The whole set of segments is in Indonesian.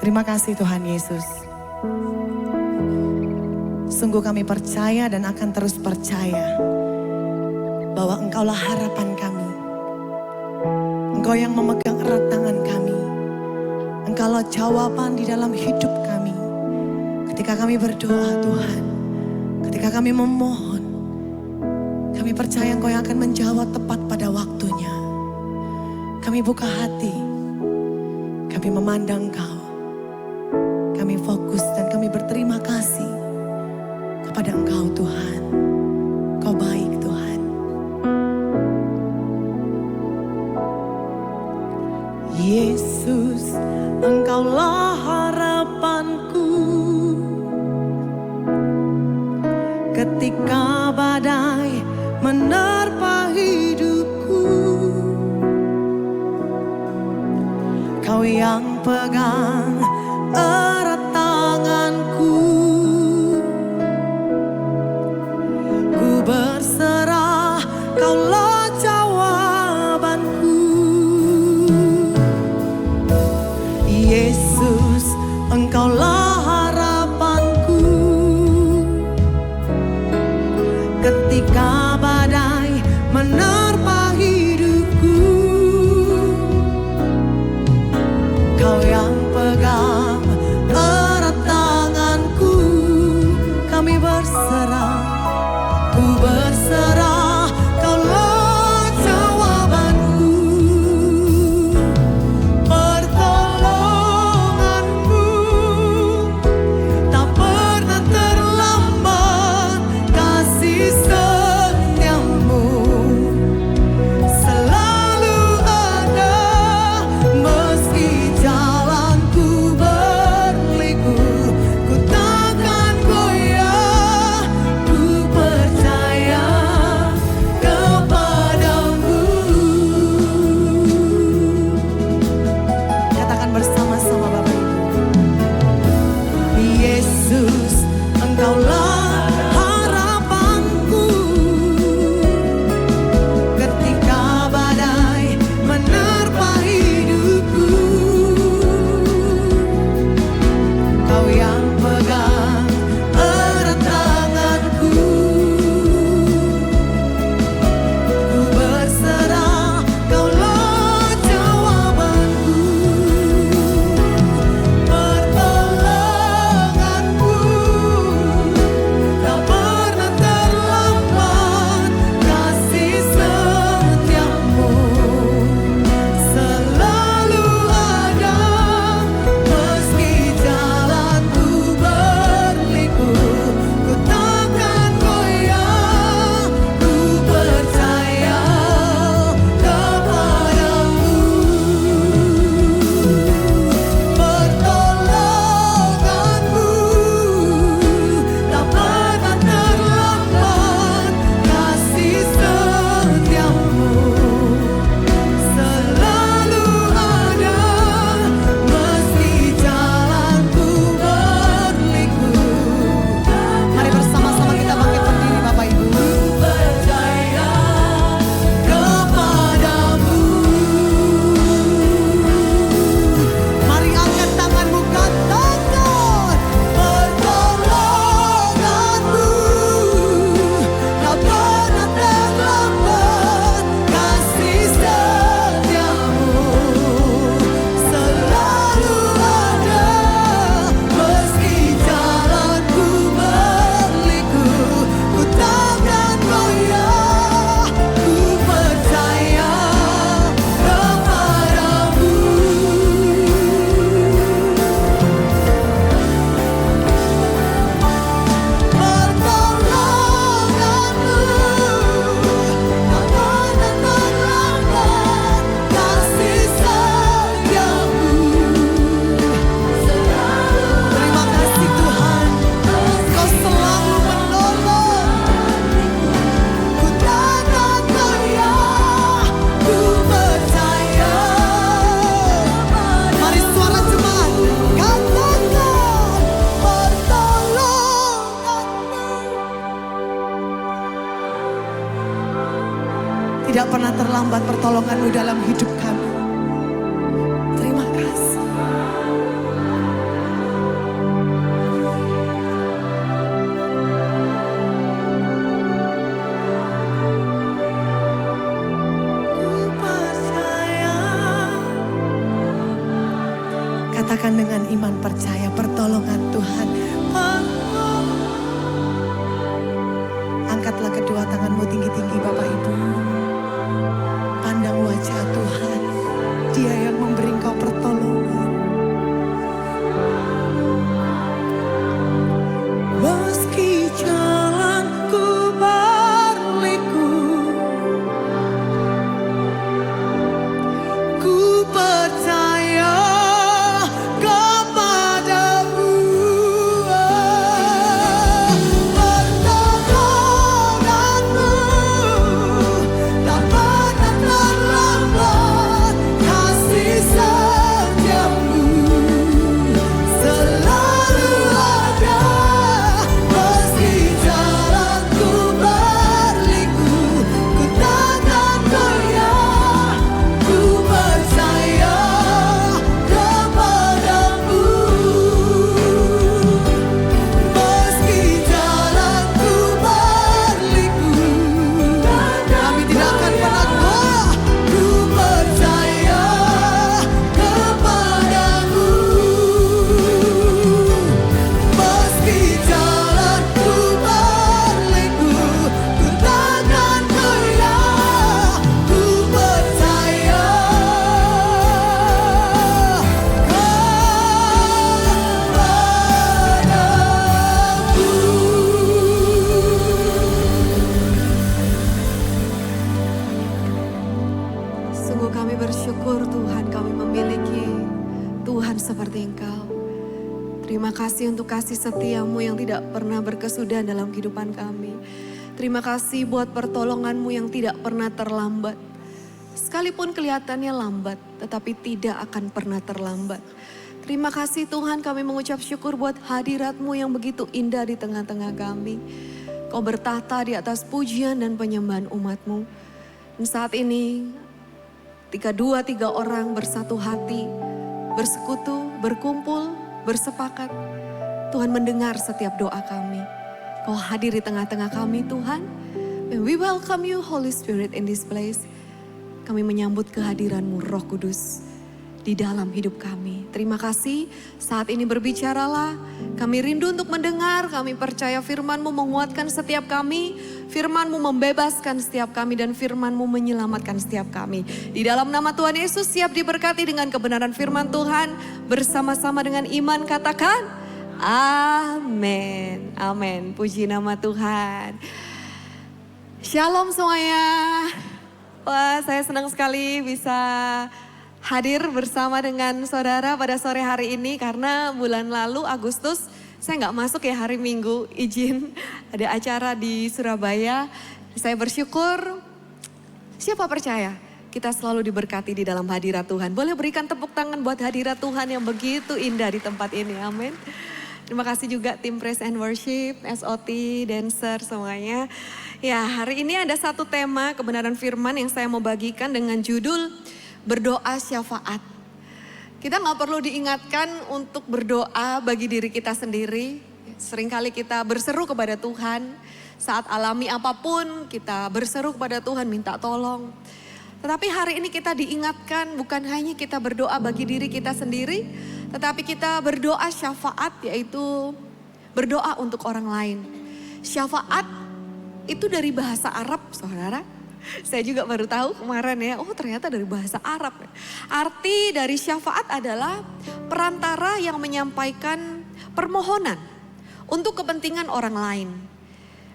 Terima kasih Tuhan Yesus. Sungguh kami percaya dan akan terus percaya bahwa Engkaulah harapan kami. Engkau yang memegang erat tangan kami. Engkaulah jawaban di dalam hidup kami. Ketika kami berdoa Tuhan, ketika kami memohon, kami percaya Engkau yang akan menjawab tepat pada waktunya. Kami buka hati, kami memandang Engkau. Kami fokus dan kami berterima kasih kepada Engkau Tuhan. Engkau baik Tuhan. Yesus, Engkaulah harapanku. Ketika badai menerpa hidupku, Kau yang pegang erat tanganku. Ku berserah, Kaulah jawabanku. Yesus, Engkaulah harapanku. Ketika badai menerpa hidupku, Kau yang pegang erat tanganku. Kami berserah, ku berserah, Kaulah jawabanku. Pertolonganmu tak pernah terlambat, kasih setiamu selalu ada. Meski jalanku berliku, ku takkan goyah. Ku percaya kepadamu. Katakan bersama-sama Bapak Ibu. Yesus, Engkaulah harapanku. Ketika badai menerpa hidupku, Kau yang pegang erat tanganku. Ku berserah, Kaulah jawabanku. Pertolonganmu tak pernah terlambat, kasih setiamu selalu ada. Meski jalanku berliku, ku takkan goyah. Ku percaya kepadamu. Pertolonganmu tak pernah terlambat, kasih setiamu selalu ada. Meski jalanku berliku. Mari bersama-sama kita bangkit berdiri Bapak Ibu. Percaya kepadamu. Mari angkat tanganmu, katakan pertolonganmu tak pernah terlambat, kasih setiamu selalu ada. Meski jalanku berliku, ku takkan goyah. Ku percaya kepadamu. Pertolonganmu tak pernah terlambat, kasih setiamu selalu. Terima kasih Tuhan, Kau selalu menolong. Ku takkan goyah, ku percaya. Mari suara jemaat, katakan pertolonganmu tidak pernah terlambat. Pertolonganmu dalam hidup kami. Terima kasih. Katakan dengan iman percaya, pertolongan Tuhan. Angkatlah kedua tanganmu tinggi-tinggi Bapak Ibu. Pandang wajah Tuhan. Dia yang memberi engkau pertolongan. Meski jalanku berliku, ku percaya kepadamu. Pertolonganmu tak pernah terlambat, kasih setiamu selalu ada. Meski jalanku berliku, ku takkan goyah, ku percaya kepadamu. Meski jalanku berliku, kami tidak akan pernah goyah, ku percaya kepadamu. Meski jalanku berliku, ku takkan goyah, ku percaya kepadamu. Sungguh kami bersyukur Tuhan, kami memiliki Tuhan seperti Engkau. Terima kasih untuk kasih setiamu yang tidak pernah berkesudahan dalam kehidupan kami. Terima kasih buat pertolonganmu yang tidak pernah terlambat. Sekalipun kelihatannya lambat, tetapi tidak akan pernah terlambat. Terima kasih Tuhan, kami mengucap syukur buat hadirat-Mu yang begitu indah di tengah-tengah kami. Kau bertahta di atas pujian dan penyembahan umat-Mu. Dan saat ini, 3 orang bersatu hati, bersekutu, berkumpul, bersepakat. Tuhan mendengar setiap doa kami. Kau hadir di tengah-tengah kami Tuhan. And we welcome you Holy Spirit in this place. Kami menyambut kehadiran-Mu Roh Kudus di dalam hidup kami. Terima kasih, saat ini berbicaralah. Kami rindu untuk mendengar, kami percaya firman-Mu menguatkan setiap kami. Firman-Mu membebaskan setiap kami dan firman-Mu menyelamatkan setiap kami. Di dalam nama Tuhan Yesus siap diberkati dengan kebenaran firman Tuhan. Bersama-sama dengan iman katakan, amin. Amin, puji nama Tuhan. Shalom semuanya. Wah, saya senang sekali bisa hadir bersama dengan saudara pada sore hari ini karena bulan lalu Agustus saya nggak masuk ya hari Minggu, izin ada acara di Surabaya. Saya bersyukur, siapa percaya kita selalu diberkati di dalam hadirat Tuhan. Boleh berikan tepuk tangan buat hadirat Tuhan yang begitu indah di tempat ini, amin. Terima kasih juga tim Praise and Worship, SOT, dancer semuanya. Ya, hari ini ada satu tema kebenaran firman yang saya mau bagikan dengan judul berdoa syafaat. Kita nggak perlu diingatkan untuk berdoa bagi diri kita sendiri. Seringkali kita berseru kepada Tuhan. Saat alami apapun kita berseru kepada Tuhan minta tolong. Tetapi hari ini kita diingatkan bukan hanya kita berdoa bagi diri kita sendiri. Tetapi kita berdoa syafaat, yaitu berdoa untuk orang lain. Syafaat itu dari bahasa Arab, saudara. Saya juga baru tahu kemarin ya, oh ternyata dari bahasa Arab. Arti dari syafaat adalah perantara yang menyampaikan permohonan untuk kepentingan orang lain.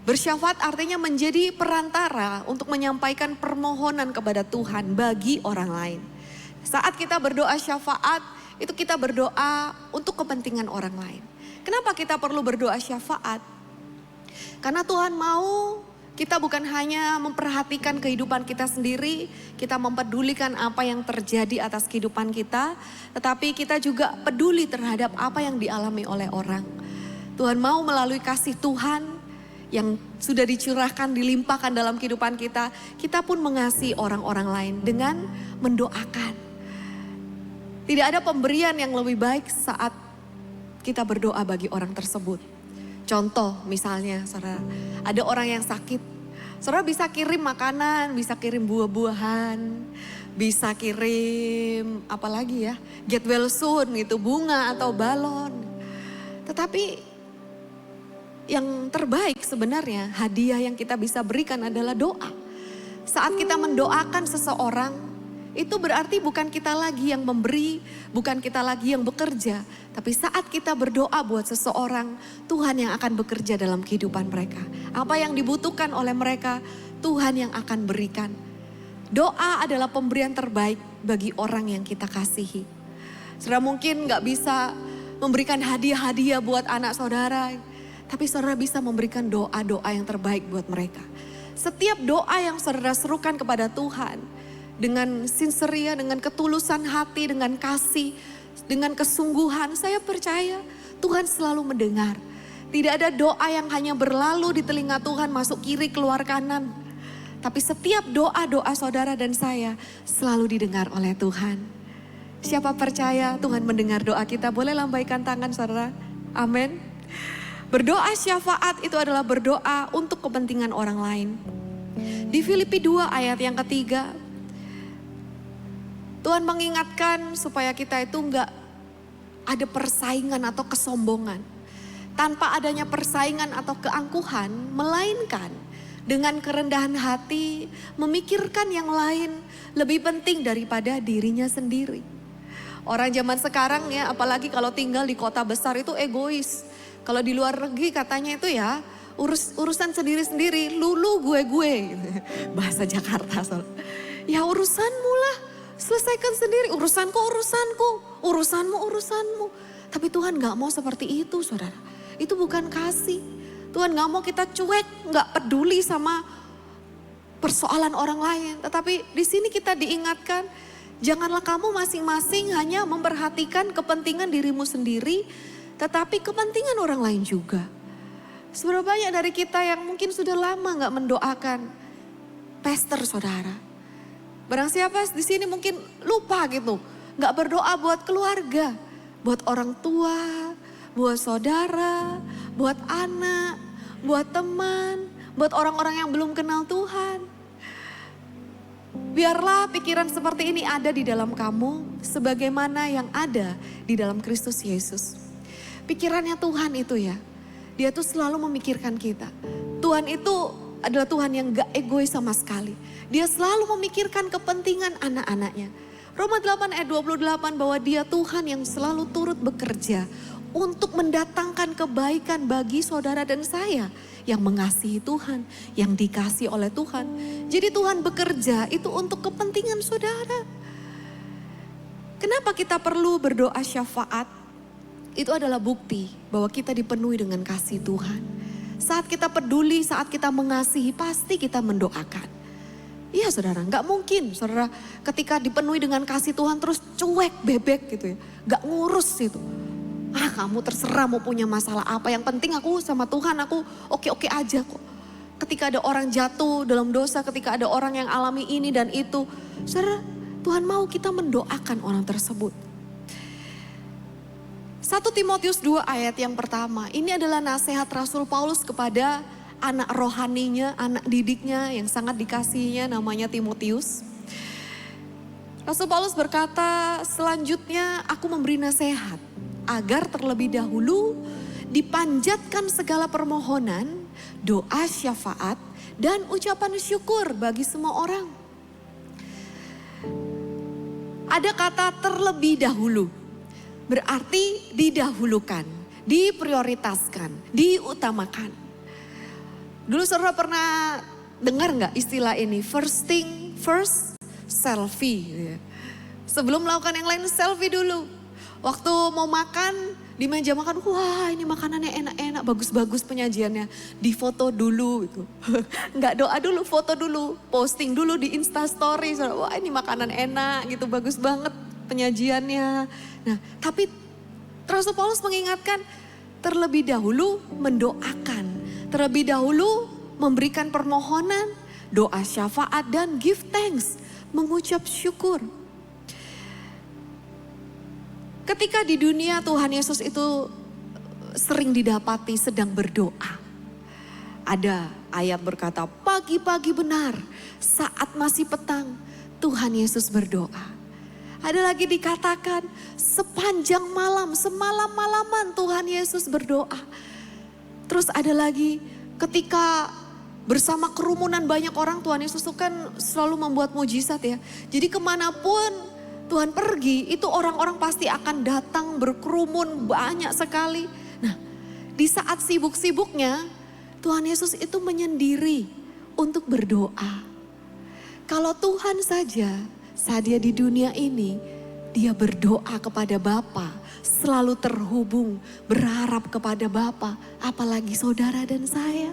Bersyafaat artinya menjadi perantara untuk menyampaikan permohonan kepada Tuhan bagi orang lain. Saat kita berdoa syafaat, itu kita berdoa untuk kepentingan orang lain. Kenapa kita perlu berdoa syafaat? Karena Tuhan mau kita bukan hanya memperhatikan kehidupan kita sendiri, kita mempedulikan apa yang terjadi atas kehidupan kita, tetapi kita juga peduli terhadap apa yang dialami oleh orang. Tuhan mau melalui kasih Tuhan yang sudah dicurahkan, dilimpahkan dalam kehidupan kita, kita pun mengasihi orang-orang lain dengan mendoakan. Tidak ada pemberian yang lebih baik saat kita berdoa bagi orang tersebut. Contoh misalnya, saudara, ada orang yang sakit, Saudara bisa kirim makanan, bisa kirim buah-buahan, bisa kirim apa lagi ya, get well soon gitu, bunga atau balon. Tetapi yang terbaik sebenarnya hadiah yang kita bisa berikan adalah doa. Saat kita mendoakan seseorang, itu berarti bukan kita lagi yang memberi, bukan kita lagi yang bekerja. Tapi saat kita berdoa buat seseorang, Tuhan yang akan bekerja dalam kehidupan mereka. Apa yang dibutuhkan oleh mereka, Tuhan yang akan berikan. Doa adalah pemberian terbaik bagi orang yang kita kasihi. Saudara mungkin gak bisa memberikan hadiah-hadiah buat anak saudara, tapi saudara bisa memberikan doa-doa yang terbaik buat mereka. Setiap doa yang saudara serukan kepada Tuhan, dengan sinseria, dengan ketulusan hati, dengan kasih, dengan kesungguhan, saya percaya Tuhan selalu mendengar. Tidak ada doa yang hanya berlalu di telinga Tuhan, masuk kiri keluar kanan. Tapi setiap doa-doa saudara dan saya selalu didengar oleh Tuhan. Siapa percaya Tuhan mendengar doa kita, boleh lambaikan tangan saudara. Amin. Berdoa syafaat itu adalah berdoa untuk kepentingan orang lain. Di Filipi 2 ayat yang ketiga, Tuhan mengingatkan supaya kita itu enggak ada persaingan atau kesombongan. Tanpa adanya persaingan atau keangkuhan, melainkan dengan kerendahan hati memikirkan yang lain lebih penting daripada dirinya sendiri. Orang zaman sekarang ya, apalagi kalau tinggal di kota besar itu egois. Kalau di luar negeri katanya itu ya urusan sendiri-sendiri, lu gue. Bahasa Jakarta soal. Ya urusanmu lah, selesaikan sendiri, urusanku, urusanmu. Tapi Tuhan gak mau seperti itu saudara. Itu bukan kasih. Tuhan gak mau kita cuek, gak peduli sama persoalan orang lain. Tetapi di sini kita diingatkan, janganlah kamu masing-masing hanya memperhatikan kepentingan dirimu sendiri, tetapi kepentingan orang lain juga. Seberapa banyak dari kita yang mungkin sudah lama gak mendoakan pastor saudara. Barang siapa di sini mungkin lupa gitu, gak berdoa buat keluarga, buat orang tua, buat saudara, buat anak, buat teman, buat orang-orang yang belum kenal Tuhan. Biarlah pikiran seperti ini ada di dalam kamu, sebagaimana yang ada di dalam Kristus Yesus. Pikirannya Tuhan itu ya, dia tuh selalu memikirkan kita. Tuhan itu adalah Tuhan yang gak egois sama sekali. Dia selalu memikirkan kepentingan anak-anaknya. Roma 8 ayat 28 bahwa dia Tuhan yang selalu turut bekerja untuk mendatangkan kebaikan bagi saudara dan saya yang mengasihi Tuhan, yang dikasih oleh Tuhan. Jadi Tuhan bekerja itu untuk kepentingan saudara. Kenapa kita perlu berdoa syafaat? Itu adalah bukti bahwa kita dipenuhi dengan kasih Tuhan. Saat kita peduli, saat kita mengasihi, pasti kita mendoakan. Iya saudara, gak mungkin saudara ketika dipenuhi dengan kasih Tuhan terus cuek bebek gitu ya. Gak ngurus itu. Kamu terserah mau punya masalah apa, yang penting aku sama Tuhan aku oke-oke aja kok. Ketika ada orang jatuh dalam dosa, ketika ada orang yang alami ini dan itu, saudara, Tuhan mau kita mendoakan orang tersebut. 1 Timotius 2 ayat yang pertama, ini adalah nasihat Rasul Paulus kepada anak rohaninya, anak didiknya yang sangat dikasihinya namanya Timotius. Rasul Paulus berkata, selanjutnya aku memberi nasihat agar terlebih dahulu dipanjatkan segala permohonan, doa syafaat, dan ucapan syukur bagi semua orang. Ada kata terlebih dahulu, berarti didahulukan, diprioritaskan, diutamakan. Dulu saudara pernah dengar gak istilah ini, first thing first, selfie. Sebelum melakukan yang lain selfie dulu. Waktu mau makan, di meja makan, wah ini makanannya enak-enak, bagus-bagus penyajiannya. Difoto dulu gitu. Nggak doa dulu, foto dulu. Posting dulu di Instastory. Wah ini makanan enak gitu, bagus banget penyajiannya. Nah tapi Rasul Paulus mengingatkan, terlebih dahulu mendoakan. Terlebih dahulu memberikan permohonan, doa syafaat dan give thanks. Mengucap syukur. Ketika di dunia Tuhan Yesus itu sering didapati sedang berdoa. Ada ayat berkata, pagi-pagi benar saat masih petang Tuhan Yesus berdoa. Ada lagi dikatakan sepanjang malam, semalam-malaman Tuhan Yesus berdoa. Terus ada lagi ketika bersama kerumunan banyak orang, Tuhan Yesus itu kan selalu membuat mujizat ya. Jadi kemanapun Tuhan pergi, itu orang-orang pasti akan datang berkerumun banyak sekali. Nah, di saat sibuk-sibuknya, Tuhan Yesus itu menyendiri untuk berdoa. Kalau Tuhan saja saat dia di dunia ini, dia berdoa kepada Bapa, selalu terhubung, berharap kepada Bapa, apalagi saudara dan saya.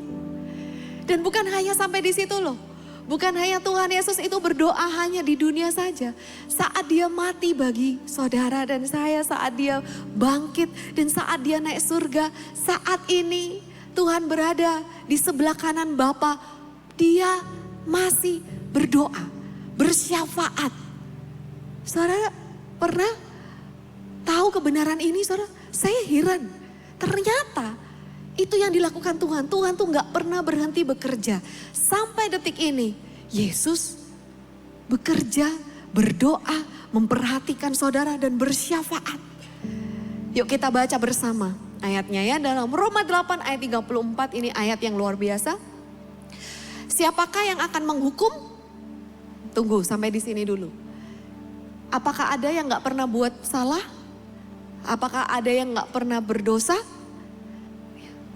Dan bukan hanya sampai di situ loh. Bukan hanya Tuhan Yesus itu berdoa hanya di dunia saja. Saat dia mati bagi saudara dan saya, saat dia bangkit dan saat dia naik surga, saat ini Tuhan berada di sebelah kanan Bapa, dia masih berdoa, bersyafaat. Saudara pernah tahu kebenaran ini, saudara? Saya heran, ternyata itu yang dilakukan Tuhan. Tuhan tuh gak pernah berhenti bekerja. Sampai detik ini, Yesus bekerja, berdoa, memperhatikan saudara dan bersyafaat. Yuk kita baca bersama ayatnya ya, dalam Roma 8 ayat 34, ini ayat yang luar biasa. Siapakah yang akan menghukum? Tunggu sampai di sini dulu. Apakah ada yang gak pernah buat salah? Apakah ada yang gak pernah berdosa?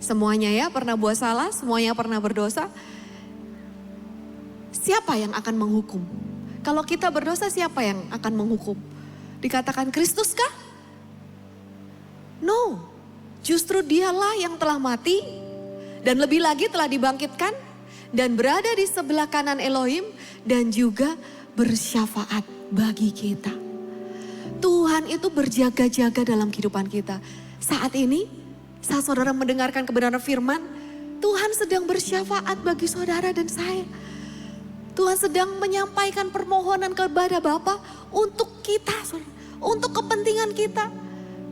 Semuanya ya pernah buat salah, semuanya pernah berdosa. Siapa yang akan menghukum? Kalau kita berdosa, siapa yang akan menghukum? Dikatakan Kristus kah? No, justru dialah yang telah mati dan lebih lagi telah dibangkitkan dan berada di sebelah kanan Elohim dan juga bersyafaat bagi kita. Tuhan itu berjaga-jaga dalam kehidupan kita. Saat ini, saat saudara mendengarkan kebenaran firman, Tuhan sedang bersyafaat bagi saudara dan saya. Tuhan sedang menyampaikan permohonan kepada Bapa untuk kita, saudara, untuk kepentingan kita.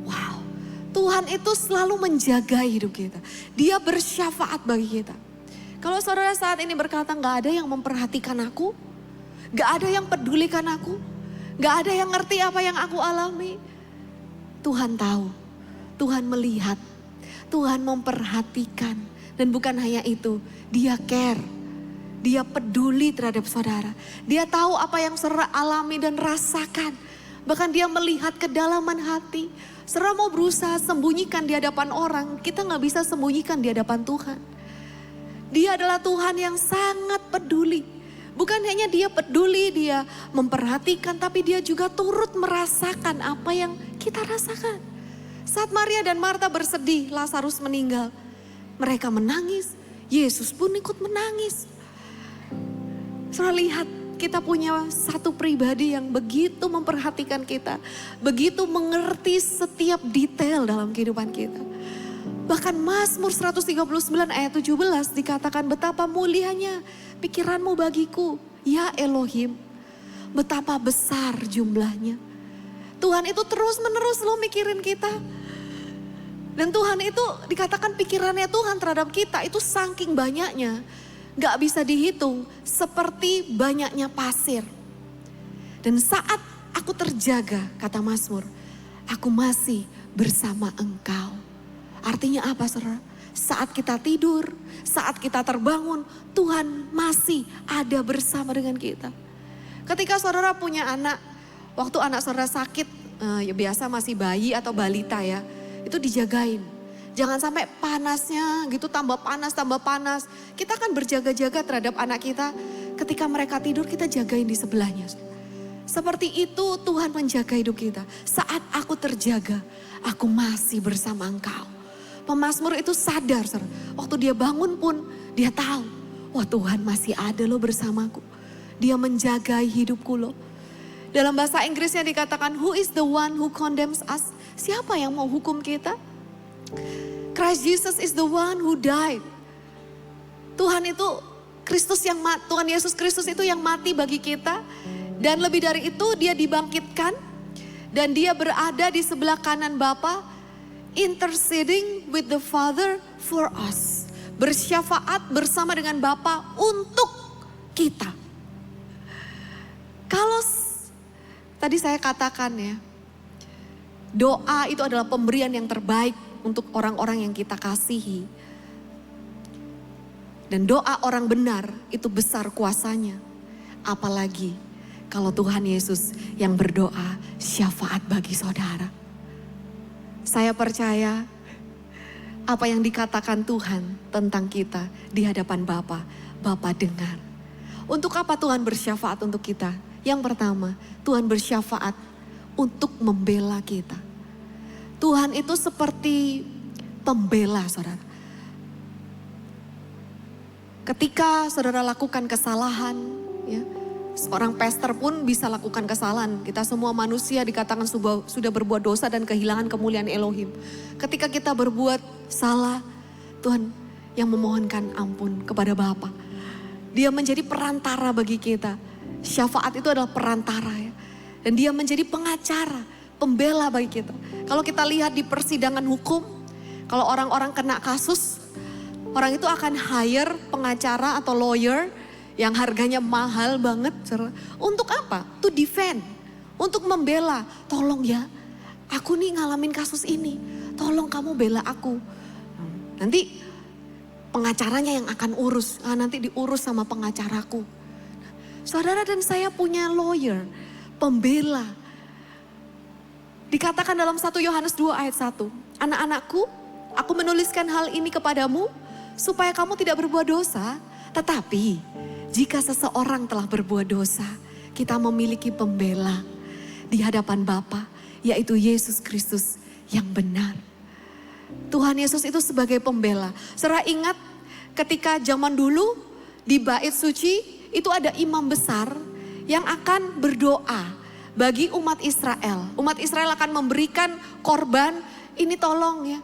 Wow, Tuhan itu selalu menjaga hidup kita. Dia bersyafaat bagi kita. Kalau saudara saat ini berkata, gak ada yang memperhatikan aku, gak ada yang pedulikan aku, gak ada yang ngerti apa yang aku alami. Tuhan tahu, Tuhan melihat, Tuhan memperhatikan. Dan bukan hanya itu, dia care. Dia peduli terhadap saudara. Dia tahu apa yang saudara alami dan rasakan. Bahkan dia melihat kedalaman hati. Saudara mau berusaha sembunyikan di hadapan orang, kita gak bisa sembunyikan di hadapan Tuhan. Dia adalah Tuhan yang sangat peduli. Bukan hanya dia peduli, dia memperhatikan, tapi dia juga turut merasakan apa yang kita rasakan. Saat Maria dan Marta bersedih, Lazarus meninggal. Mereka menangis, Yesus pun ikut menangis. Saudara lihat, kita punya satu pribadi yang begitu memperhatikan kita. Begitu mengerti setiap detail dalam kehidupan kita. Bahkan Mazmur 139 ayat 17 dikatakan betapa mulianya pikiranmu bagiku, ya Elohim. Betapa besar jumlahnya. Tuhan itu terus menerus lo mikirin kita. Dan Tuhan itu dikatakan pikirannya Tuhan terhadap kita itu saking banyaknya. Gak bisa dihitung seperti banyaknya pasir. Dan saat aku terjaga, kata Mazmur, aku masih bersama engkau. Artinya apa saudara? Saat kita tidur, saat kita terbangun, Tuhan masih ada bersama dengan kita. Ketika saudara punya anak, waktu anak saudara sakit, ya biasa masih bayi atau balita ya, itu dijagain. Jangan sampai panasnya gitu tambah panas. Kita kan berjaga-jaga terhadap anak kita. Ketika mereka tidur kita jagain di sebelahnya. Seperti itu Tuhan menjaga hidup kita. Saat aku terjaga, aku masih bersama engkau. Pemazmur itu sadar, waktu dia bangun pun dia tahu, wah Tuhan masih ada loh bersamaku. Dia menjaga hidupku loh. Dalam bahasa Inggrisnya dikatakan, who is the one who condemns us? Siapa yang mau hukum kita? Christ Jesus is the one who died. Tuhan itu, Tuhan Yesus Kristus itu yang mati bagi kita. Dan lebih dari itu dia dibangkitkan. Dan dia berada di sebelah kanan Bapa, interceding with the Father for us. bersyafaat bersama dengan Bapa untuk kita. Kalau tadi saya katakan ya, doa itu adalah pemberian yang terbaik untuk orang-orang yang kita kasihi. Dan doa orang benar itu besar kuasanya. Apalagi kalau Tuhan Yesus yang berdoa syafaat bagi saudara. Saya percaya apa yang dikatakan Tuhan tentang kita di hadapan Bapa, Bapa dengar. Untuk apa Tuhan bersyafaat untuk kita? Yang pertama, Tuhan bersyafaat untuk membela kita. Tuhan itu seperti pembela saudara. Ketika saudara lakukan kesalahan, ya, seorang pastor pun bisa lakukan kesalahan. Kita semua manusia dikatakan sudah berbuat dosa dan kehilangan kemuliaan Elohim. Ketika kita berbuat salah, Tuhan yang memohonkan ampun kepada Bapa. Dia menjadi perantara bagi kita. Syafaat itu adalah perantara ya. Dan dia menjadi pengacara, pembela bagi kita. Kalau kita lihat di persidangan hukum, kalau orang-orang kena kasus, orang itu akan hire pengacara atau lawyer yang harganya mahal banget. Untuk apa? To defend. Untuk membela. Tolong ya, aku nih ngalamin kasus ini. Tolong kamu bela aku. Nanti pengacaranya yang akan urus. Nanti diurus sama pengacaraku. Saudara dan saya punya lawyer, pembela. Dikatakan dalam 1 Yohanes 2 ayat 1. Anak-anakku, aku menuliskan hal ini kepadamu supaya kamu tidak berbuat dosa. Tetapi jika seseorang telah berbuat dosa, kita memiliki pembela di hadapan Bapa, yaitu Yesus Kristus yang benar. Tuhan Yesus itu sebagai pembela. Saudara ingat ketika zaman dulu di bait suci itu ada imam besar yang akan berdoa bagi umat Israel. Umat Israel akan memberikan korban, ini tolong ya,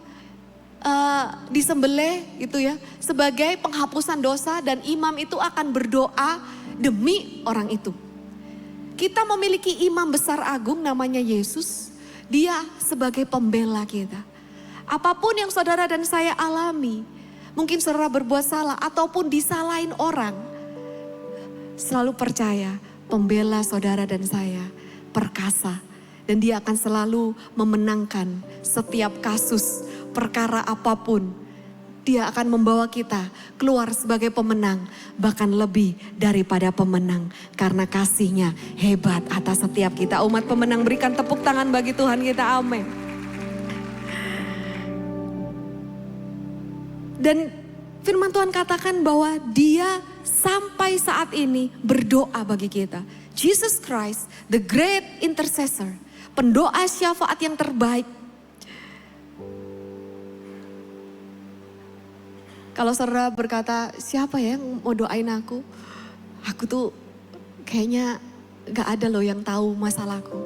disembelih gitu ya, sebagai penghapusan dosa, dan imam itu akan berdoa demi orang itu. Kita memiliki imam besar agung namanya Yesus, dia sebagai pembela kita. Apapun yang saudara dan saya alami, mungkin saudara berbuat salah ataupun disalahin orang, selalu percaya pembela saudara dan saya perkasa. Dan dia akan selalu memenangkan setiap kasus, perkara apapun. Dia akan membawa kita keluar sebagai pemenang, bahkan lebih daripada pemenang. Karena kasihnya hebat atas setiap kita. Umat pemenang, berikan tepuk tangan bagi Tuhan kita, amin. Dan firman Tuhan katakan bahwa dia sampai saat ini berdoa bagi kita. Jesus Christ, the great intercessor, pendoa syafaat yang terbaik. Kalau saudara berkata, siapa ya yang mau doain aku? Aku tuh kayaknya gak ada loh yang tahu masalahku.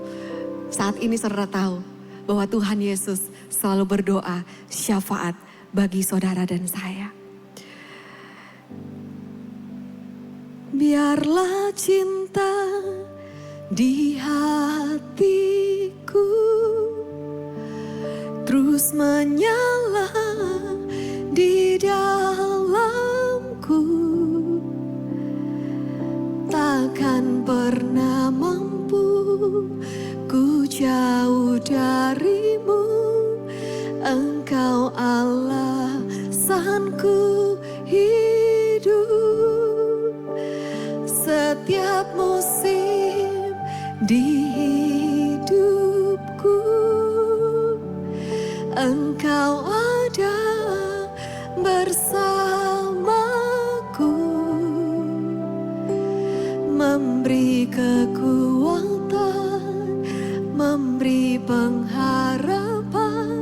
Saat ini saudara tahu bahwa Tuhan Yesus selalu berdoa syafaat bagi saudara dan saya. Biarlah cinta di hatiku terus menyala di dalamku, takkan pernah mampu ku jauh darimu. Engkau alasanku hidup. Setiap musim di hidupku, Engkau ada bersamaku, memberi kekuatan, memberi pengharapan.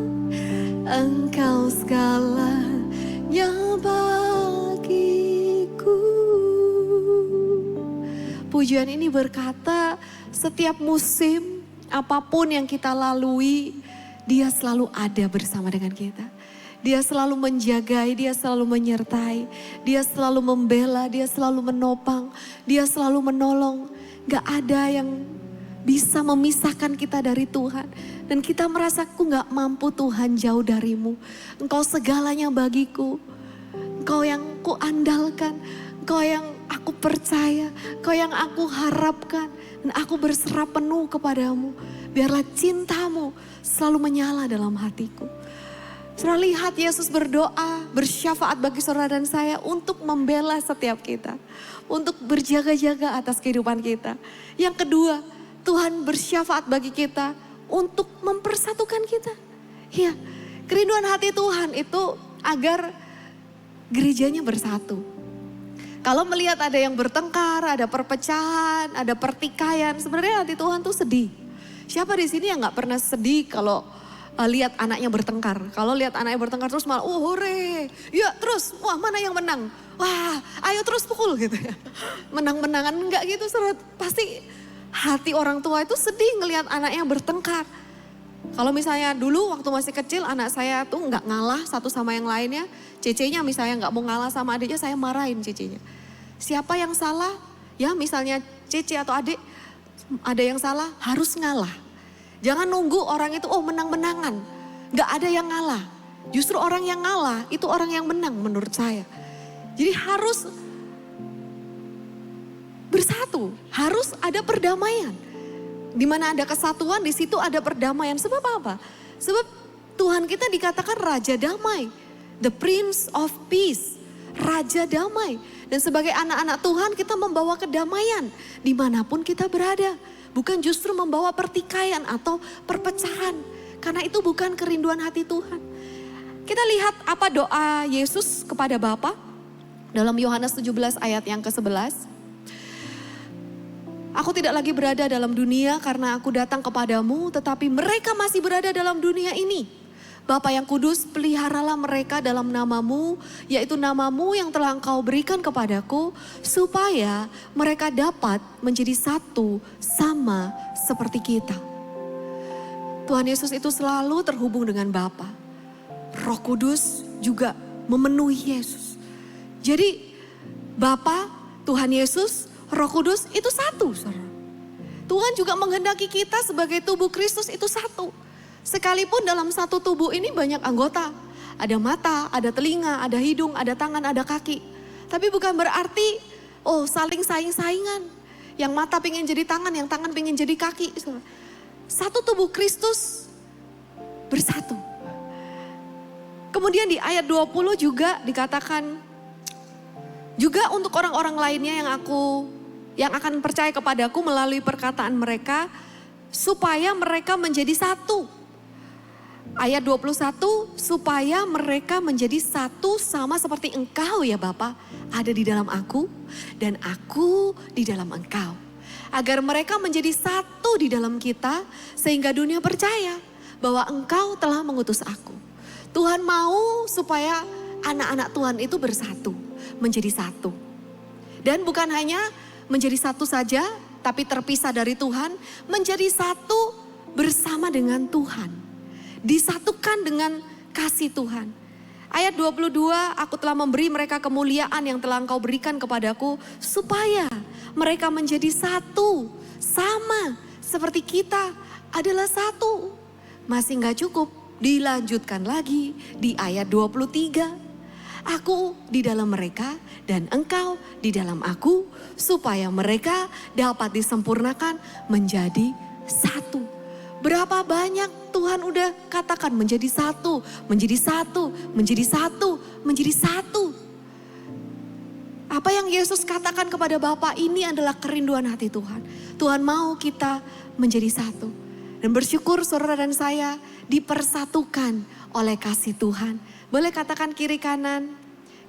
Engkau segalanya bagiku. Pujian ini berkata, setiap musim apapun yang kita lalui, dia selalu ada bersama dengan kita. Dia selalu menjagai, dia selalu menyertai, dia selalu membela, dia selalu menopang, dia selalu menolong. Gak ada yang bisa memisahkan kita dari Tuhan. Dan kita merasa, aku gak mampu Tuhan, jauh darimu. Engkau segalanya bagiku. Engkau yang kuandalkan, Engkau yang aku percaya, Engkau yang aku harapkan. Dan aku berserah penuh kepadamu. Biarlah cintamu selalu menyala dalam hatiku. Saudara, lihat Yesus berdoa, bersyafaat bagi saudara dan saya untuk membela setiap kita. Untuk berjaga-jaga atas kehidupan kita. Yang kedua, Tuhan bersyafaat bagi kita untuk mempersatukan kita. Ya, kerinduan hati Tuhan itu agar gerejanya bersatu. Kalau melihat ada yang bertengkar, ada perpecahan, ada pertikaian, sebenarnya hati Tuhan tuh sedih. Siapa di sini yang nggak pernah sedih kalau lihat anaknya bertengkar? Kalau lihat anaknya bertengkar terus malah, hore, ya terus, wah mana yang menang? Wah, ayo terus pukul gitu ya. Menang-menangan enggak gitu, pasti hati orang tua itu sedih ngelihat anaknya bertengkar. Kalau misalnya dulu waktu masih kecil anak saya tuh nggak ngalah satu sama yang lainnya, cecenya misalnya nggak mau ngalah sama adiknya, saya marahin cecenya. Siapa yang salah? Ya misalnya cece atau adik ada yang salah harus ngalah. Jangan nunggu orang itu menang-menangan. Nggak ada yang ngalah. Justru orang yang ngalah itu orang yang menang menurut saya. Jadi harus bersatu, harus ada perdamaian. Di mana ada kesatuan, di situ ada perdamaian. Sebab apa? Sebab Tuhan kita dikatakan Raja Damai. The Prince of Peace. Raja Damai. Dan sebagai anak-anak Tuhan kita membawa kedamaian dimanapun kita berada. Bukan justru membawa pertikaian atau perpecahan. Karena itu bukan kerinduan hati Tuhan. Kita lihat apa doa Yesus kepada Bapa. Dalam Yohanes 17 ayat yang ke-11. Aku tidak lagi berada dalam dunia karena aku datang kepadamu, tetapi mereka masih berada dalam dunia ini. Bapa yang kudus, peliharalah mereka dalam namamu, yaitu namamu yang telah engkau berikan kepadaku, supaya mereka dapat menjadi satu sama seperti kita. Tuhan Yesus itu selalu terhubung dengan Bapa. Roh Kudus juga memenuhi Yesus. Jadi Bapa, Tuhan Yesus, Roh Kudus itu satu, saudara. Tuhan juga menghendaki kita sebagai tubuh Kristus itu satu. Sekalipun dalam satu tubuh ini banyak anggota. Ada mata, ada telinga, ada hidung, ada tangan, ada kaki. Tapi bukan berarti, saling saing-saingan. Yang mata pengen jadi tangan, yang tangan pengen jadi kaki. Saudara. Satu tubuh Kristus bersatu. Kemudian di ayat 20 juga dikatakan, juga untuk orang-orang lainnya yang akan percaya kepadaku melalui perkataan mereka, supaya mereka menjadi satu. Ayat 21, supaya mereka menjadi satu sama seperti engkau ya Bapa, ada di dalam aku dan aku di dalam engkau. Agar mereka menjadi satu di dalam kita, sehingga dunia percaya bahwa engkau telah mengutus aku. Tuhan mau supaya anak-anak Tuhan itu bersatu, menjadi satu. Dan bukan hanya menjadi satu saja, tapi terpisah dari Tuhan, menjadi satu bersama dengan Tuhan. Disatukan dengan kasih Tuhan. Ayat 22, aku telah memberi mereka kemuliaan yang telah engkau berikan kepadaku, supaya mereka menjadi satu, sama seperti kita adalah satu. Masih gak cukup, dilanjutkan lagi di ayat 23. Aku di dalam mereka dan engkau di dalam aku, supaya mereka dapat disempurnakan menjadi satu. Berapa banyak Tuhan udah katakan menjadi satu, menjadi satu, menjadi satu, menjadi satu. Apa yang Yesus katakan kepada Bapa ini adalah kerinduan hati Tuhan. Tuhan mau kita menjadi satu. Dan bersyukur saudara dan saya dipersatukan oleh kasih Tuhan. Boleh katakan kiri kanan,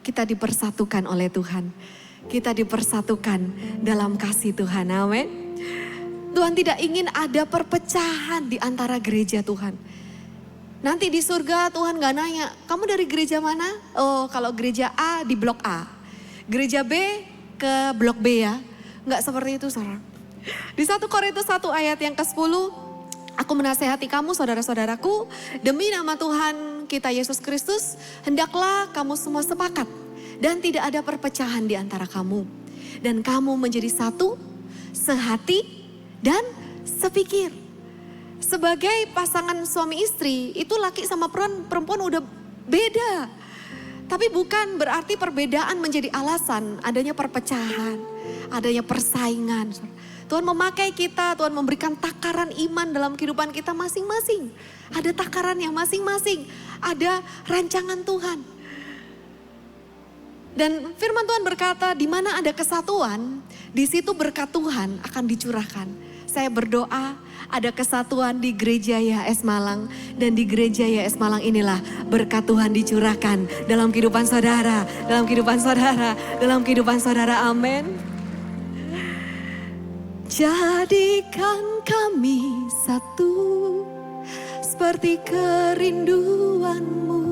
kita dipersatukan oleh Tuhan. Kita dipersatukan dalam kasih Tuhan, amin. Tuhan tidak ingin ada perpecahan di antara gereja Tuhan. Nanti di surga Tuhan gak nanya, kamu dari gereja mana? Oh kalau gereja A di blok A. Gereja B ke blok B ya. Gak seperti itu saudara. Di 1 Korintus 1 ayat yang ke-10. Aku menasehati kamu saudara-saudaraku, demi nama Tuhan kita Yesus Kristus, hendaklah kamu semua sepakat. Dan tidak ada perpecahan di antara kamu. Dan kamu menjadi satu, sehati, dan sepikir. Sebagai pasangan suami istri, itu laki sama perempuan udah beda. Tapi bukan berarti perbedaan menjadi alasan adanya perpecahan, adanya persaingan. Tuhan memakai kita, Tuhan memberikan takaran iman dalam kehidupan kita masing-masing. Ada takarannya masing-masing, ada rancangan Tuhan. Dan firman Tuhan berkata, di mana ada kesatuan, di situ berkat Tuhan akan dicurahkan. Saya berdoa ada kesatuan di gereja YHS Malang. Dan di gereja YHS Malang inilah berkat Tuhan dicurahkan dalam kehidupan saudara, dalam kehidupan saudara, dalam kehidupan saudara. Amin. Jadikan kami satu seperti kerinduanmu,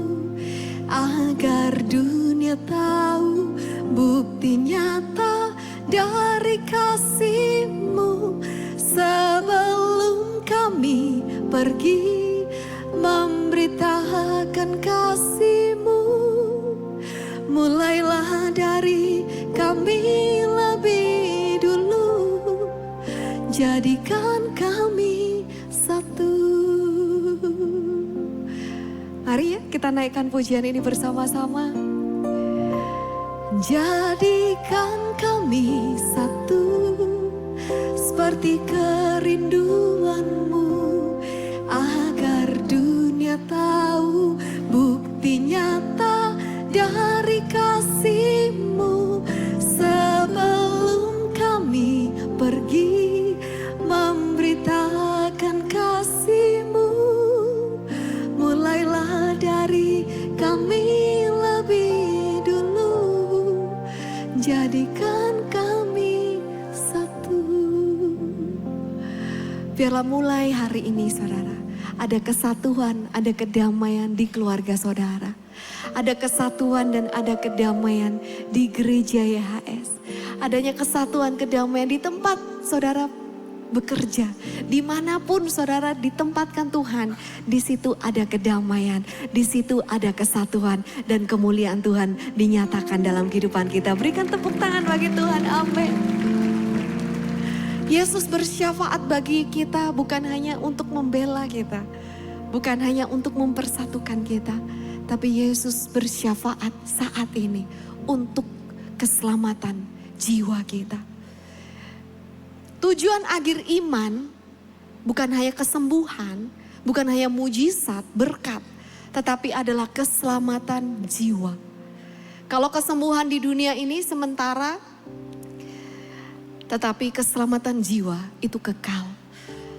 agar dunia tahu bukti nyata dari kasih-Mu. Sebelum kami pergi memberitakan kasih-Mu, mulailah dari kami lebih dulu. Jadikan kami satu. Mari ya kita naikkan pujian ini bersama-sama. Jadikan kami satu seperti kerinduanmu, agar dunia tahu bukti nyata dari kasih-Mu. Sebelum kami pergi memberitakan kasih-Mu, mulailah dari kami lebih dulu. Jadikan kami satu. Biarlah mulai hari ini saudara, ada kesatuan, ada kedamaian di keluarga saudara. Ada kesatuan dan ada kedamaian di gereja YHS. Adanya kesatuan, kedamaian di tempat saudara bekerja. Dimanapun saudara ditempatkan Tuhan, di situ ada kedamaian, di situ ada kesatuan dan kemuliaan Tuhan dinyatakan dalam kehidupan kita. Berikan tepuk tangan bagi Tuhan, amin. Yesus bersyafaat bagi kita bukan hanya untuk membela kita, bukan hanya untuk mempersatukan kita, tapi Yesus bersyafaat saat ini untuk keselamatan jiwa kita. Tujuan akhir iman bukan hanya kesembuhan, bukan hanya mujizat, berkat, tetapi adalah keselamatan jiwa. Kalau kesembuhan di dunia ini sementara, tetapi keselamatan jiwa itu kekal.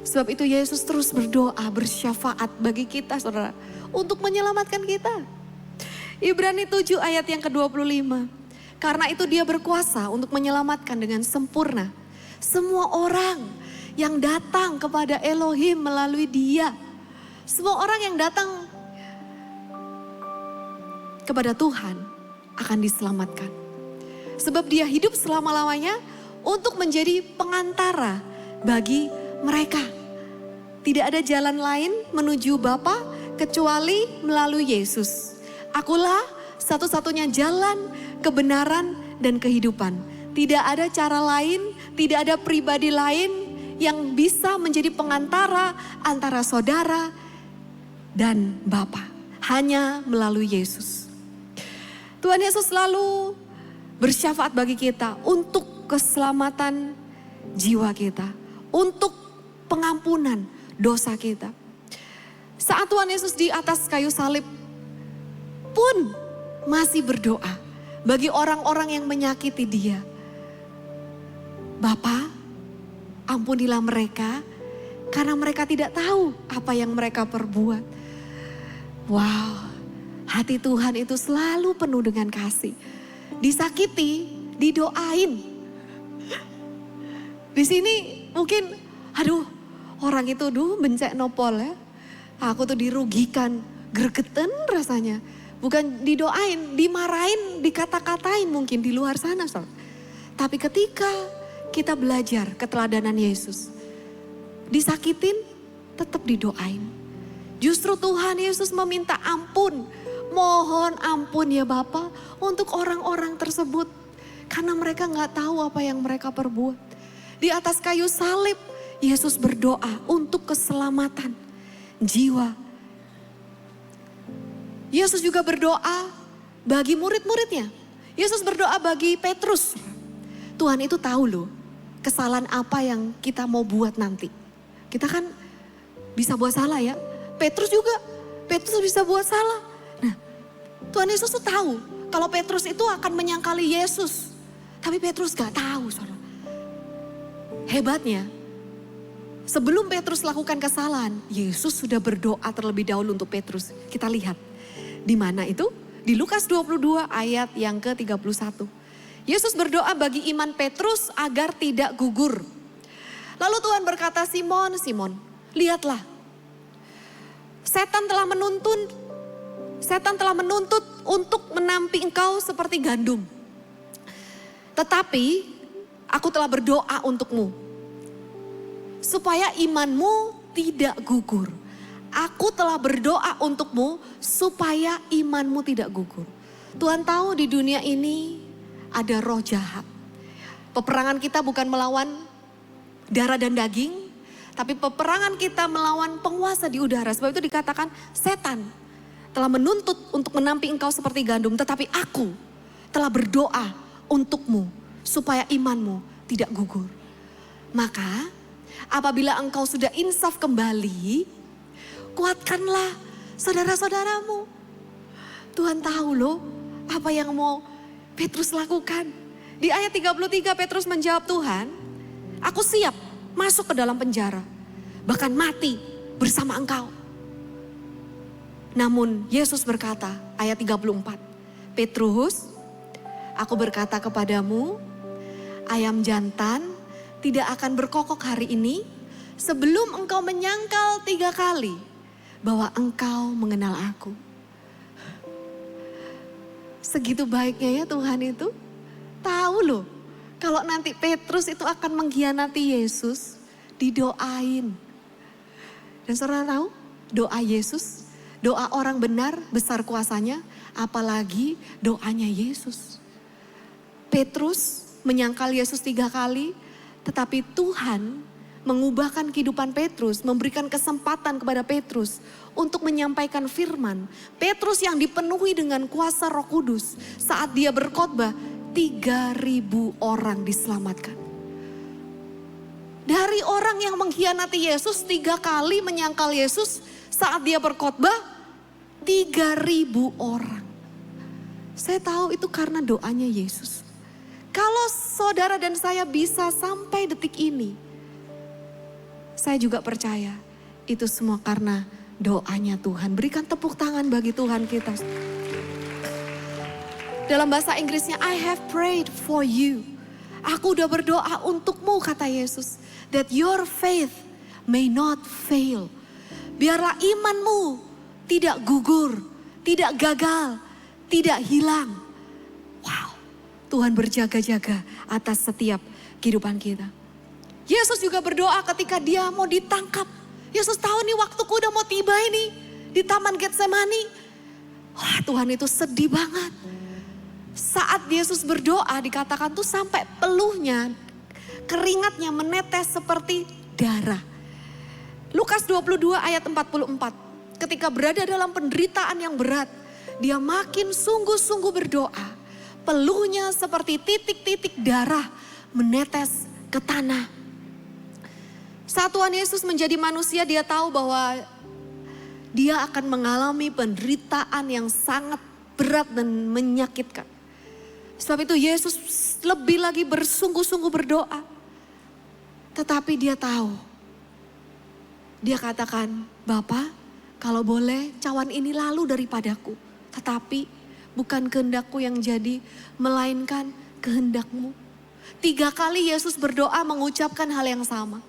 Sebab itu Yesus terus berdoa, bersyafaat bagi kita saudara, untuk menyelamatkan kita. Ibrani 7 ayat yang ke-25. Karena itu Dia berkuasa untuk menyelamatkan dengan sempurna semua orang yang datang kepada Elohim melalui Dia. Semua orang yang datang kepada Tuhan akan diselamatkan. Sebab Dia hidup selama-lamanya untuk menjadi pengantara bagi mereka. Tidak ada jalan lain menuju Bapa kecuali melalui Yesus. Akulah satu-satunya jalan, kebenaran, dan kehidupan. Tidak ada cara lain, tidak ada pribadi lain yang bisa menjadi pengantara antara saudara dan Bapa. Hanya melalui Yesus. Tuhan Yesus selalu bersyafaat bagi kita untuk keselamatan jiwa kita. Untuk pengampunan dosa kita. Saat Tuhan Yesus di atas kayu salib pun masih berdoa bagi orang-orang yang menyakiti Dia. Bapa, ampunilah mereka karena mereka tidak tahu apa yang mereka perbuat. Wow, hati Tuhan itu selalu penuh dengan kasih. Disakiti, didoain. Di sini mungkin, aduh, orang itu bencek nopol ya. Aku tuh dirugikan, gregeten rasanya. Bukan didoain, dimarahin, dikata-katain mungkin di luar sana. Tapi ketika kita belajar keteladanan Yesus, disakitin tetap didoain. Justru Tuhan Yesus meminta ampun. Mohon ampun ya Bapa untuk orang-orang tersebut. Karena mereka gak tahu apa yang mereka perbuat. Di atas kayu salib, Yesus berdoa untuk keselamatan jiwa. Yesus juga berdoa bagi murid-muridnya. Yesus berdoa bagi Petrus. Tuhan itu tahu loh kesalahan apa yang kita mau buat nanti. Kita kan bisa buat salah ya. Petrus bisa buat salah. Nah, Tuhan Yesus tuh tahu kalau Petrus itu akan menyangkali Yesus. Tapi Petrus gak tahu, saudara. Hebatnya, sebelum Petrus lakukan kesalahan, Yesus sudah berdoa terlebih dahulu untuk Petrus. Kita lihat di mana itu? Di Lukas 22 ayat yang ke-31. Yesus berdoa bagi iman Petrus agar tidak gugur. Lalu Tuhan berkata, Simon, Simon, lihatlah. Setan telah menuntut untuk menampi engkau seperti gandum. Tetapi aku telah berdoa untukmu, supaya imanmu tidak gugur. Aku telah berdoa untukmu supaya imanmu tidak gugur. Tuhan tahu di dunia ini ada roh jahat. Peperangan kita bukan melawan darah dan daging, tapi peperangan kita melawan penguasa di udara. Sebab itu dikatakan setan telah menuntut untuk menampi engkau seperti gandum. Tetapi aku telah berdoa untukmu supaya imanmu tidak gugur. Maka apabila engkau sudah insaf kembali, kuatkanlah saudara-saudaramu. Tuhan tahu loh apa yang mau Petrus lakukan. Di ayat 33 Petrus menjawab, Tuhan, aku siap masuk ke dalam penjara, bahkan mati bersama engkau. Namun Yesus berkata, ayat 34, Petrus, aku berkata kepadamu, ayam jantan tidak akan berkokok hari ini sebelum engkau menyangkal 3 kali bahwa engkau mengenal aku. Segitu baiknya ya Tuhan itu. Tahu loh, kalau nanti Petrus itu akan mengkhianati Yesus, didoain. Dan saudara tahu, doa Yesus, doa orang benar besar kuasanya, apalagi doanya Yesus. Petrus menyangkal Yesus 3 kali, tetapi Tuhan mengubahkan kehidupan Petrus, memberikan kesempatan kepada Petrus untuk menyampaikan firman. Petrus yang dipenuhi dengan kuasa Roh Kudus, saat dia berkhotbah, 3.000 orang diselamatkan. Dari orang yang mengkhianati Yesus 3 kali menyangkal Yesus, saat dia berkhotbah, 3.000 orang. Saya tahu itu karena doanya Yesus. Kalau saudara dan saya bisa sampai detik ini, saya juga percaya itu semua karena doanya Tuhan. Berikan tepuk tangan bagi Tuhan kita. Dalam bahasa Inggrisnya, I have prayed for you. Aku udah berdoa untukmu, kata Yesus. That your faith may not fail. Biarlah imanmu tidak gugur, tidak gagal, tidak hilang. Wow, Tuhan berjaga-jaga atas setiap kehidupan kita. Yesus juga berdoa ketika dia mau ditangkap. Yesus tahu nih waktuku udah mau tiba ini di Taman Getsemani. Wah, Tuhan itu sedih banget. Saat Yesus berdoa dikatakan tuh sampai peluhnya, keringatnya menetes seperti darah. Lukas 22 ayat 44. Ketika berada dalam penderitaan yang berat, dia makin sungguh-sungguh berdoa. Peluhnya seperti titik-titik darah menetes ke tanah. Saat Tuhan Yesus menjadi manusia, dia tahu bahwa dia akan mengalami penderitaan yang sangat berat dan menyakitkan. Sebab itu Yesus lebih lagi bersungguh-sungguh berdoa. Tetapi dia tahu. Dia katakan, Bapa, kalau boleh cawan ini lalu daripadaku. Tetapi bukan kehendakku yang jadi, melainkan kehendakmu. 3 kali Yesus berdoa mengucapkan hal yang sama.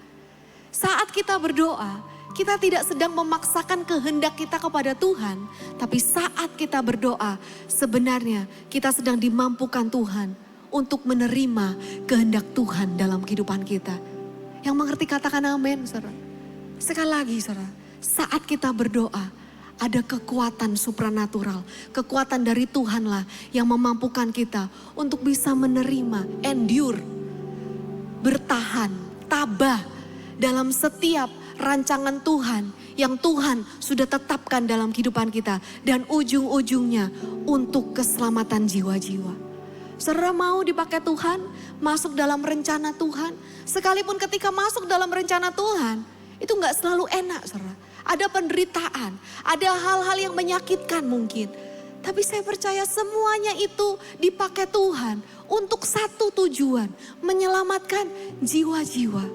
Saat kita berdoa, kita tidak sedang memaksakan kehendak kita kepada Tuhan. Tapi saat kita berdoa, sebenarnya kita sedang dimampukan Tuhan untuk menerima kehendak Tuhan dalam kehidupan kita. Yang mengerti katakan amin, saudara. Sekali lagi, saudara. Saat kita berdoa, ada kekuatan supranatural. Kekuatan dari Tuhanlah yang memampukan kita untuk bisa menerima, endure, bertahan, tabah dalam setiap rancangan Tuhan yang Tuhan sudah tetapkan dalam kehidupan kita. Dan ujung-ujungnya untuk keselamatan jiwa-jiwa. Saudara mau dipakai Tuhan, masuk dalam rencana Tuhan. Sekalipun ketika masuk dalam rencana Tuhan, itu gak selalu enak saudara. Ada penderitaan, ada hal-hal yang menyakitkan mungkin. Tapi saya percaya semuanya itu dipakai Tuhan untuk satu tujuan, menyelamatkan jiwa-jiwa.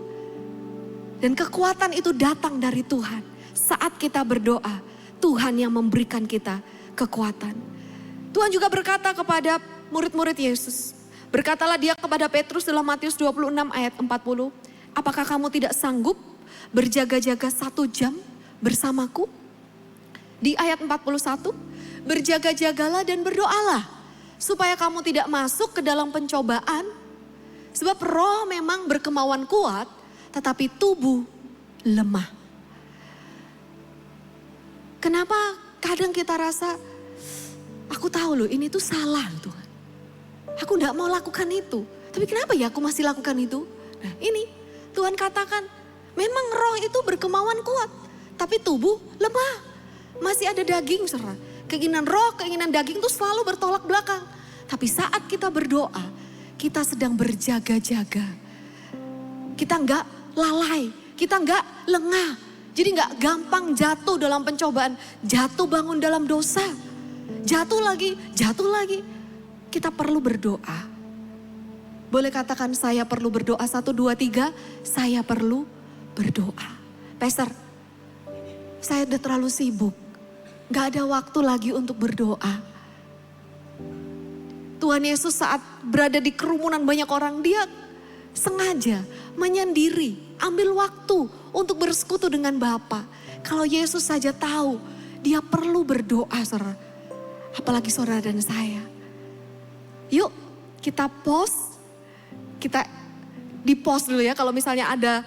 Dan kekuatan itu datang dari Tuhan. Saat kita berdoa, Tuhan yang memberikan kita kekuatan. Tuhan juga berkata kepada murid-murid Yesus. Berkatalah dia kepada Petrus dalam Matius 26 ayat 40. Apakah kamu tidak sanggup berjaga-jaga 1 jam bersamaku? Di ayat 41, berjaga-jagalah dan berdoalah. Supaya kamu tidak masuk ke dalam pencobaan. Sebab roh memang berkemauan kuat, tetapi tubuh lemah. Kenapa kadang kita rasa, aku tahu loh ini tuh salah Tuhan. Aku gak mau lakukan itu. Tapi kenapa ya aku masih lakukan itu? Nah ini Tuhan katakan, memang roh itu berkemauan kuat. Tapi tubuh lemah. Masih ada daging saudara. Keinginan roh, keinginan daging itu selalu bertolak belakang. Tapi saat kita berdoa, kita sedang berjaga-jaga. Kita gak lalai, kita gak lengah. Jadi gak gampang jatuh dalam pencobaan, jatuh bangun dalam dosa. Jatuh lagi. Kita perlu berdoa. Boleh katakan saya perlu berdoa 1, 2, 3. Saya perlu berdoa. Pastor, saya udah terlalu sibuk. Gak ada waktu lagi untuk berdoa. Tuhan Yesus saat berada di kerumunan banyak orang, dia sengaja menyendiri, ambil waktu untuk bersekutu dengan Bapa. Kalau Yesus saja tahu, dia perlu berdoa saudara. Apalagi saudara dan saya. Yuk kita pause, kita di pause dulu ya. Kalau misalnya ada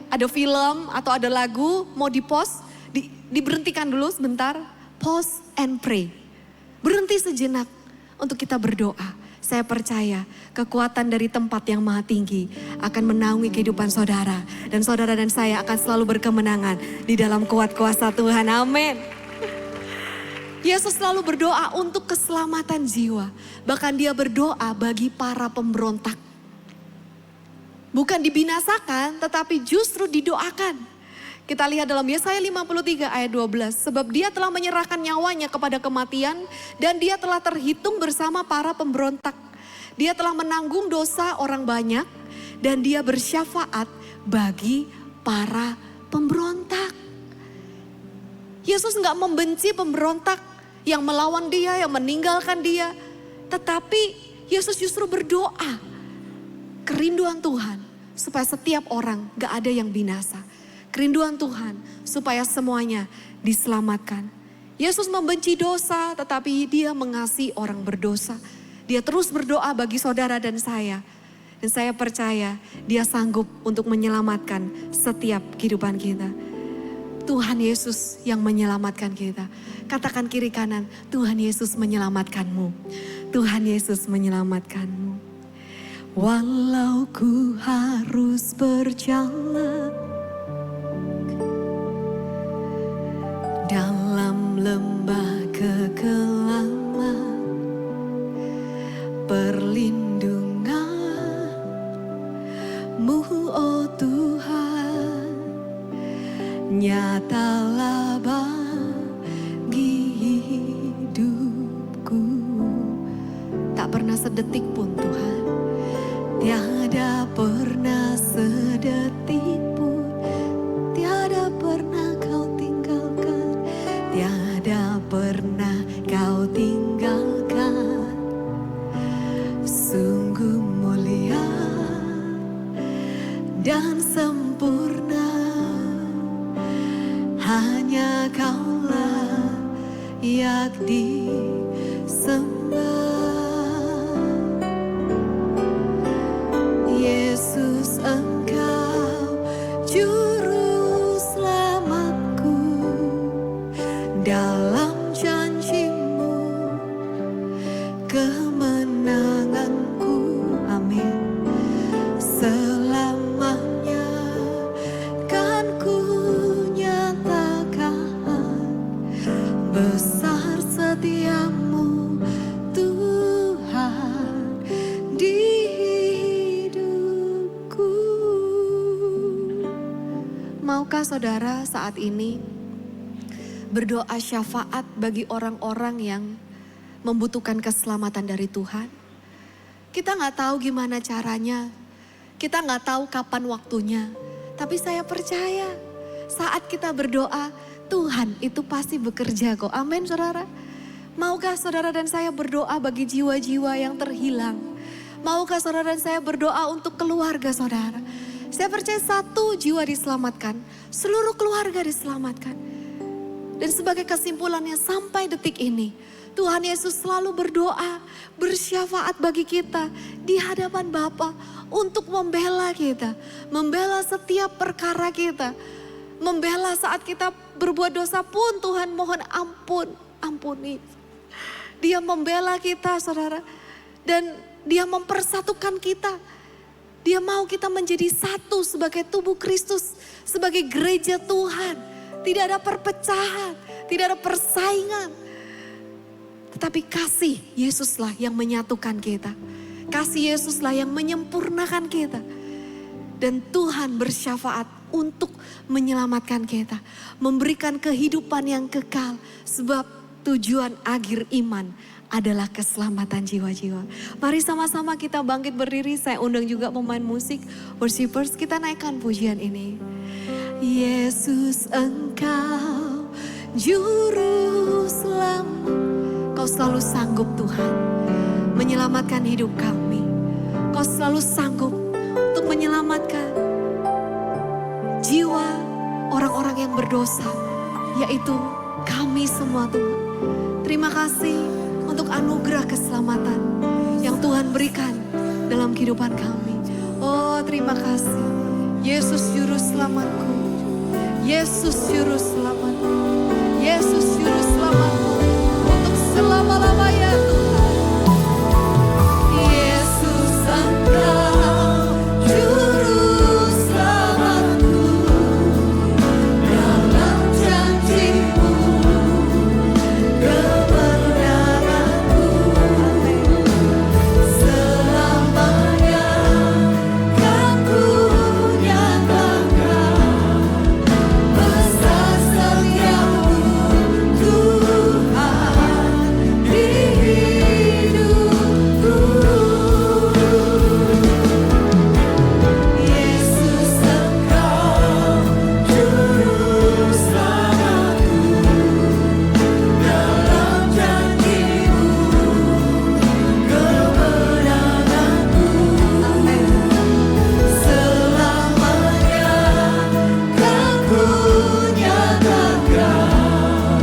ada film atau ada lagu mau di pause, diberhentikan dulu sebentar. Pause and pray. Berhenti sejenak untuk kita berdoa. Saya percaya kekuatan dari tempat yang maha tinggi akan menaungi kehidupan saudara. Dan saudara dan saya akan selalu berkemenangan di dalam kuat kuasa Tuhan. Amin. Yesus selalu berdoa untuk keselamatan jiwa. Bahkan dia berdoa bagi para pemberontak. Bukan dibinasakan tetapi justru didoakan. Kita lihat dalam Yesaya 53 ayat 12. Sebab dia telah menyerahkan nyawanya kepada kematian dan dia telah terhitung bersama para pemberontak. Dia telah menanggung dosa orang banyak dan dia bersyafaat bagi para pemberontak. Yesus enggak membenci pemberontak yang melawan dia, yang meninggalkan dia. Tetapi Yesus justru berdoa kerinduan Tuhan supaya setiap orang enggak ada yang binasa. Kerinduan Tuhan supaya semuanya diselamatkan. Yesus membenci dosa tetapi dia mengasihi orang berdosa. Dia terus berdoa bagi saudara dan saya. Dan saya percaya dia sanggup untuk menyelamatkan setiap kehidupan kita. Tuhan Yesus yang menyelamatkan kita. Katakan kiri kanan, Tuhan Yesus menyelamatkanmu. Tuhan Yesus menyelamatkanmu. Walau ku harus berjalan dalam lembah kekelaman, perlindungan-Mu oh Tuhan, nyatalah bagi hidupku. Tak pernah sedetik pun Tuhan, tiada pernah sedetik pun, tiada pernah Kau tinggalkan, tiada pernah Kau tinggalkan. Sungguh mulia dan sempurna, hanya Kaulah yang disembah. Yesus Engkau juru selamatku, dalam janji-Mu kemenanganku. Amin. Selamanya kan ku Besar setiamu Tuhan di hidupku. Maukah saudara saat ini berdoa syafaat bagi orang-orang yang membutuhkan keselamatan dari Tuhan? Kita nggak tahu gimana caranya, kita nggak tahu kapan waktunya, tapi saya percaya saat kita berdoa, Tuhan itu pasti bekerja kok. Amin saudara. Maukah saudara dan saya berdoa bagi jiwa-jiwa yang terhilang? Maukah saudara dan saya berdoa untuk keluarga saudara? Saya percaya satu jiwa diselamatkan, seluruh keluarga diselamatkan. Dan sebagai kesimpulannya sampai detik ini, Tuhan Yesus selalu berdoa, bersyafaat bagi kita di hadapan Bapa untuk membela kita, membela setiap perkara kita, membela saat kita berbuat dosa pun Tuhan mohon ampuni. Dia membela kita saudara, dan Dia mempersatukan kita. Dia mau kita menjadi satu sebagai tubuh Kristus, sebagai gereja Tuhan. Tidak ada perpecahan, tidak ada persaingan. Tetapi kasih Yesuslah yang menyatukan kita. Kasih Yesuslah yang menyempurnakan kita. Dan Tuhan bersyafaat untuk menyelamatkan kita. Memberikan kehidupan yang kekal. Sebab tujuan akhir iman adalah keselamatan jiwa-jiwa. Mari sama-sama kita bangkit berdiri. Saya undang juga pemain musik, worshipers, kita naikkan pujian ini. Yesus Engkau Juru Selamat. Kau selalu sanggup Tuhan menyelamatkan hidup kami. Kau selalu sanggup untuk menyelamatkan jiwa orang-orang yang berdosa, yaitu kami semua Tuhan. Terima kasih untuk anugerah keselamatan yang Tuhan berikan dalam kehidupan kami. Oh terima kasih Yesus Juru Selamatku, Yesus Juru Selamatku, Yesus Juru Selamatku untuk selama-lamanya Tuhan. Yesus Engkau Juru Selamatku, dalam janji-Mu kebenaran-Ku selamanya kan ku nyatakan besar setiamu Tuhan di hidupku. Yesus Engkau Juru Selamatku, dalam janji-Mu kebenaran-Ku selamanya kan ku nyatakan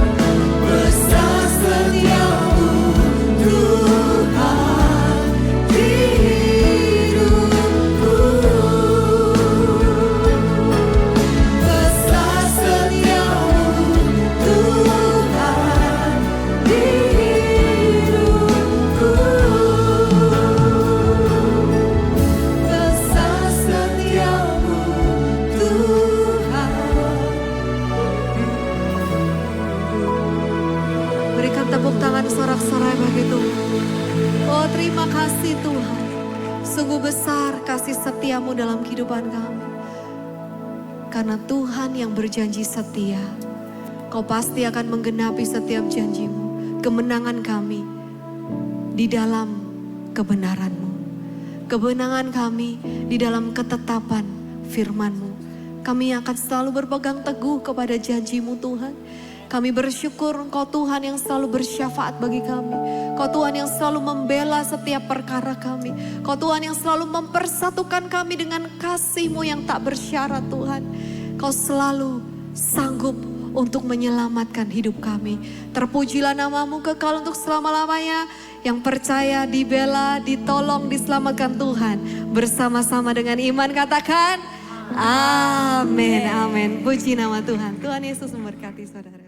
besar setiamu Tuhan di hidupku. Besar setiamu Tuhan di hidupku. Besar setiamu Tuhan. Berikan tepuk tangan sorak-sorai bagi Tuhan. Oh terima kasih Tuhan. Sungguh besar kasih setiamu dalam kehidupan kami. Karena Tuhan yang berjanji setia. Kau pasti akan menggenapi setiap janji-Mu. Kemenangan kami di dalam kebenaran-Mu. Kebenangan kami di dalam ketetapan firman-Mu. Kami akan selalu berpegang teguh kepada janji-Mu Tuhan. Kami bersyukur Engkau Tuhan yang selalu bersyafaat bagi kami. Kau Tuhan yang selalu membela setiap perkara kami. Kau Tuhan yang selalu mempersatukan kami dengan kasih-Mu yang tak bersyarat Tuhan. Kau selalu sanggup untuk menyelamatkan hidup kami. Terpujilah nama-Mu kekal untuk selama-lamanya. Yang percaya, dibela, ditolong, diselamatkan Tuhan. Bersama-sama dengan iman katakan, amin, amin. Puji nama Tuhan. Tuhan Yesus memberkati saudara.